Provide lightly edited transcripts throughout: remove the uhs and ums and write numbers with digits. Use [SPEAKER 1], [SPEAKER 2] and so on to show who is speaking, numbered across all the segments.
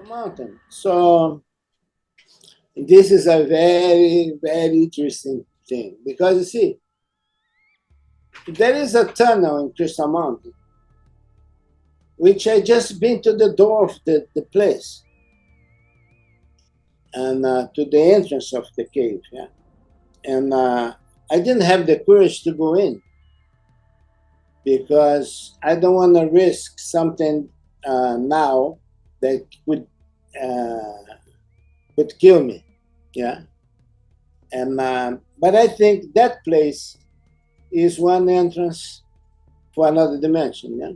[SPEAKER 1] mountain. So this is a very, very interesting thing because you see, there is a tunnel in Crystal Mountain, which I just been to the door of the place and to the entrance of the cave. Yeah, and I didn't have the courage to go in because I don't want to risk something now that would kill me. Yeah, and but I think that place is one entrance for another dimension. Yeah,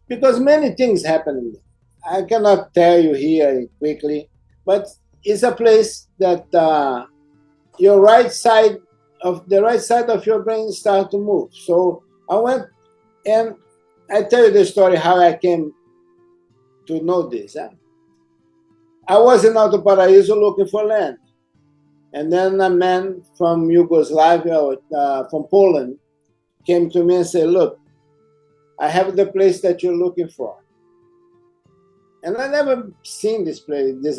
[SPEAKER 1] because many things happen in there. I cannot tell you here quickly, but it's a place that your right side of your brain start to move. So I went and I tell you the story how I came to know this. Huh? I was in Alto Paraíso looking for land. And then a man from Yugoslavia, from Poland, came to me and said, look, I have the place that you're looking for. And I never seen this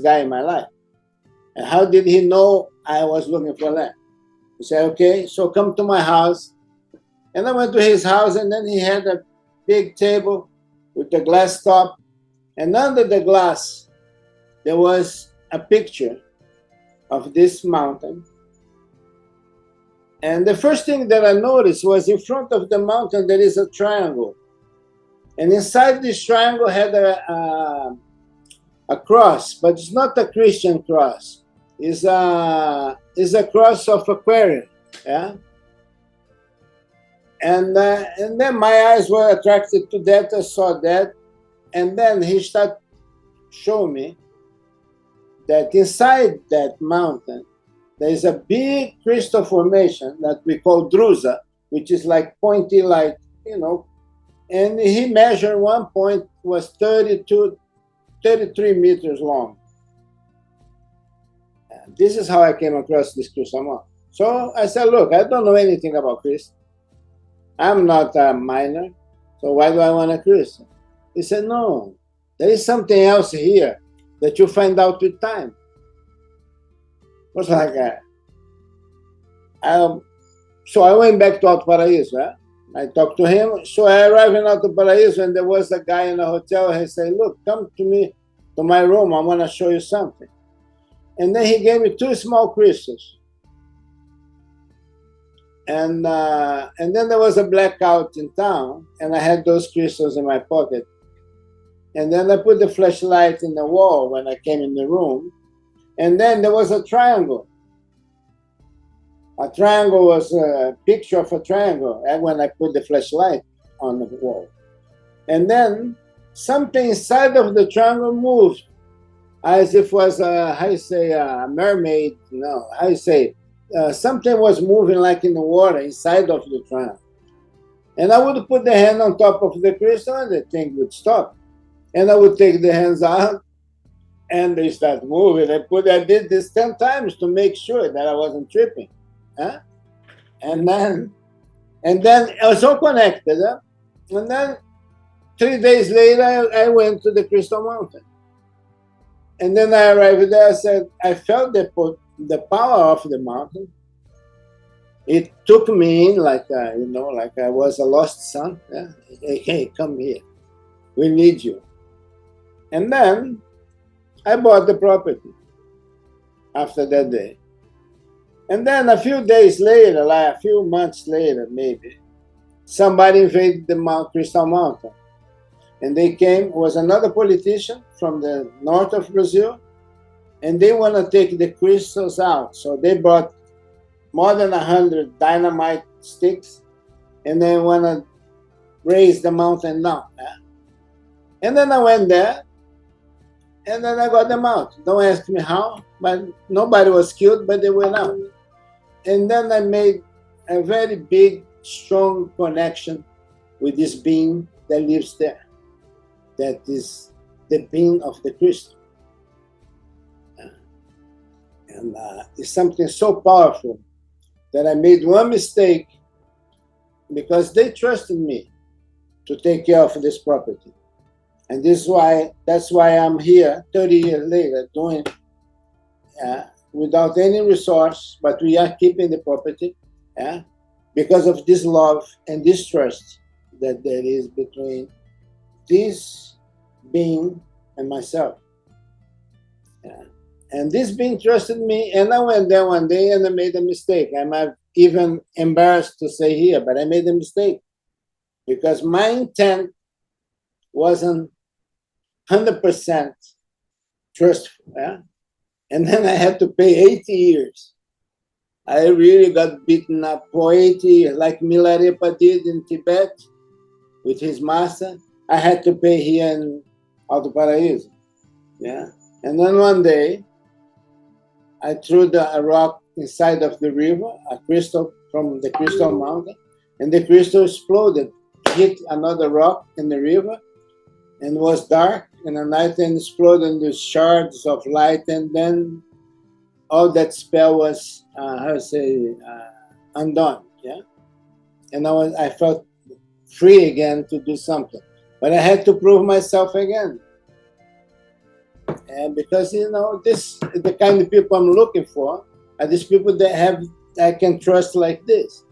[SPEAKER 1] guy in my life. And how did he know I was looking for land? He said, okay, so come to my house. And I went to his house, and then he had a big table with a glass top. And under the glass, there was a picture of this mountain. And the first thing that I noticed was in front of the mountain, there is a triangle. And inside this triangle had a cross, but it's not a Christian cross. It's a cross of Aquarius. Yeah. And then my eyes were attracted to that. I saw that. And then he started showing me that inside that mountain, there is a big crystal formation that we call drusa, which is like pointy, like, and he measured one point, was 33 meters long. And this is how I came across this crystal mountain. So I said, look, I don't know anything about crystal. I'm not a miner, so why do I want a crystal? He said, no, there is something else here that you find out with time. It was like that. So I went back to Alto Paraíso. Right? I talked to him. So I arrived in Alto Paraíso, and there was a guy in a hotel. He said, look, come to my room. I want to show you something. And then he gave me 2 small crystals. And then there was a blackout in town, and I had those crystals in my pocket. And then I put the flashlight in the wall when I came in the room. And then there was a triangle. A triangle was a picture of a triangle when I put the flashlight on the wall. And then something inside of the triangle moved as if it was a mermaid. No, something was moving like in the water inside of the triangle. And I would put the hand on top of the crystal and the thing would stop. And I would take the hands out and they start moving. I did this 10 times to make sure that I wasn't tripping. Huh? And then I was all connected. Huh? And then 3 days later, I went to the Crystal Mountain. And then I arrived there. I said, I felt the power of the mountain. It took me in like I was a lost son. Yeah? Hey, come here. We need you. And then I bought the property after that day. And then a few days later, like a few months later, maybe, somebody invaded the Crystal Mountain. And they came, was another politician from the north of Brazil, and they want to take the crystals out. So they brought more than 100 dynamite sticks, and they want to raise the mountain down. Yeah? And then I went there, and then I got them out. Don't ask me how, but nobody was killed, but they went out. And then I made a very big, strong connection with this being that lives there. That is the being of the crystal. And it's something so powerful that I made one mistake because they trusted me to take care of this property. And that's why I'm here 30 years later doing without any resource, but we are keeping the property, yeah, because of this love and this trust that there is between this being and myself. Yeah. And this being trusted me, and I went there one day and I made a mistake. I'm even embarrassed to say here, but I made a mistake because my intent wasn't 100% trustful. Yeah? And then I had to pay 80 years. I really got beaten up for 80 years, like Milarepa did in Tibet with his master. I had to pay here in Alto Paraíso. Yeah. And then one day, I threw a rock inside of the river, a crystal from the crystal mountain, and the crystal exploded, hit another rock in the river, and was dark in the night and exploded into shards of light, and then all that spell was, how to say, undone. Yeah, and I felt free again to do something, but I had to prove myself again. And because this the kind of people I'm looking for are these people that I can trust like this.